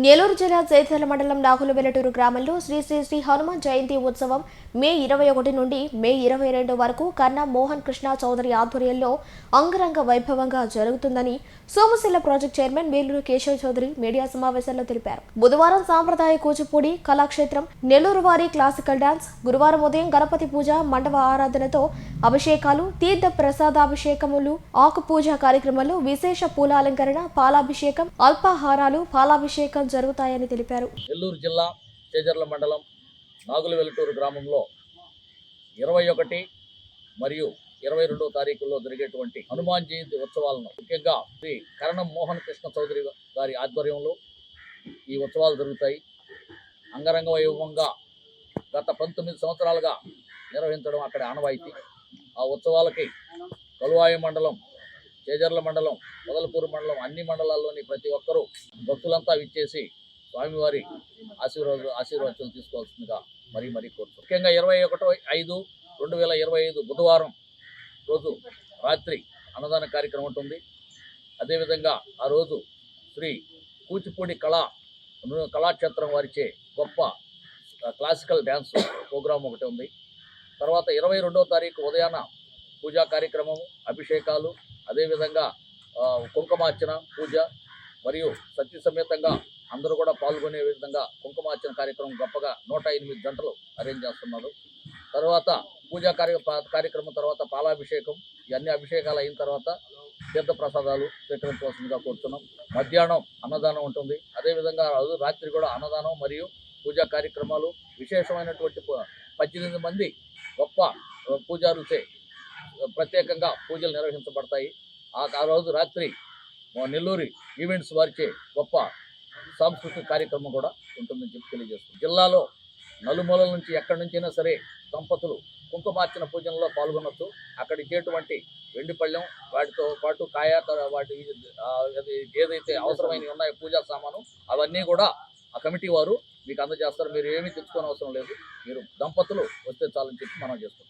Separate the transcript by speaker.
Speaker 1: నెల్లూరు జిల్లా జైత్యాల మండలం నాగులవెల్లటూరు గ్రామంలో శ్రీ శ్రీ శ్రీ హనుమాన్ జయంతి ఉత్సవం మే 21 నుండి మే 22 వరకు కన్నా మోహన్ కృష్ణ చౌదరి ఆధ్వర్యంలో అంగరంగ వైభవంగా జరుగుతుందని Somasila project chairman Meluru Keshav Chowdary media సమావేశంలో తెలిపారు. బుధవారం సాంప్రదాయ కూచిపూడి కళాక్షేత్రం, నెల్లూరు వారి క్లాసికల్ డాన్స్, గురువారం ఉదయం గణపతి పూజ, మండప ఆరాధనతో అభిషేకాలు, తీర్థ ప్రసాదాభిషేకములు, ఆకు పూజ కార్యక్రమాలు, విశేష పూల అలంకరణ, పాలాభిషేకం, అల్పాహారాలు, పాలాభిషేకం జరుగుతాయని తెలిపారు.
Speaker 2: నెల్లూరు జిల్లా చేజర్ల మండలం నాగులవెల్లటూరు గ్రామంలో 21 మరియు 22 తారీఖుల్లో జరిగేటువంటి హనుమాన్ జయంతి ఉత్సవాలను ముఖ్యంగా శ్రీ కరణం మోహన్ కృష్ణ చౌదరి గారి ఆధ్వర్యంలో ఈ ఉత్సవాలు జరుగుతాయి. అంగరంగ వైభవంగా గత 19 సంవత్సరాలుగా నిర్వహించడం అక్కడ ఆనవాయితీ. ఆ ఉత్సవాలకి కలువాయి మండలం, చేజర్ల మండలం, మొదలపూరు మండలం, అన్ని మండలాల్లోని ప్రతి ఒక్కరూ భక్తులంతా విచ్చేసి స్వామివారి ఆశీర్వాదాలు తీసుకోవాల్సిందిగా మరీ కోరుతాం. ముఖ్యంగా 21/5/2025 బుధవారం రోజు రాత్రి అన్నదాన కార్యక్రమం ఉంటుంది. అదేవిధంగా ఆ రోజు శ్రీ కూచిపూడి కళాక్షేత్రం వారిచే గొప్ప క్లాసికల్ డ్యాన్స్ ప్రోగ్రాం ఒకటి ఉంది. తర్వాత 22వ తారీఖు ఉదయాన పూజా కార్యక్రమము, అభిషేకాలు, అదేవిధంగా కుంకుమార్చన పూజ మరియు సత్య సమేతంగా అందరూ కూడా పాల్గొనే విధంగా కుంకుమార్చన కార్యక్రమం గొప్పగా 108 గంటలు అరేంజ్ చేస్తున్నారు. తర్వాత పూజా కార్యక్రమం తర్వాత పాలాభిషేకం, ఇవన్నీ అభిషేకాలు అయిన తర్వాత తీర్థ ప్రసాదాలు స్వీకరించవలసిందిగా కోరుతున్నాం. మధ్యాహ్నం అన్నదానం ఉంటుంది. అదేవిధంగా రాత్రి కూడా అన్నదానం మరియు పూజా కార్యక్రమాలు, విశేషమైనటువంటి 18 మంది గొప్ప పూజారులచే ప్రత్యేకంగా పూజలు నిర్వహించబడతాయి. ఆ రోజు రాత్రి నెల్లూరు ఈవెంట్స్ వారిచే గొప్ప సాంస్కృతిక కార్యక్రమం కూడా ఉంటుందని చెప్పి తెలియజేస్తుంది. జిల్లాలో నలుమూలల నుంచి ఎక్కడి నుంచైనా సరే దంపతులు కుంకుమార్చన పూజల్లో పాల్గొనవచ్చు. అక్కడ ఇచ్చేటువంటి వెండి పళ్ళెం, వాటితో పాటు వాటి ఏదైతే అవసరమైనవి ఉన్నాయో పూజా సామాను, అవన్నీ కూడా ఆ కమిటీ వారు మీకు అందజేస్తారు. మీరు ఏమీ తెచ్చుకోని అవసరం లేదు. మీరు దంపతులు వస్తే చాలని చెప్పి మనం చేసుకుంటాం.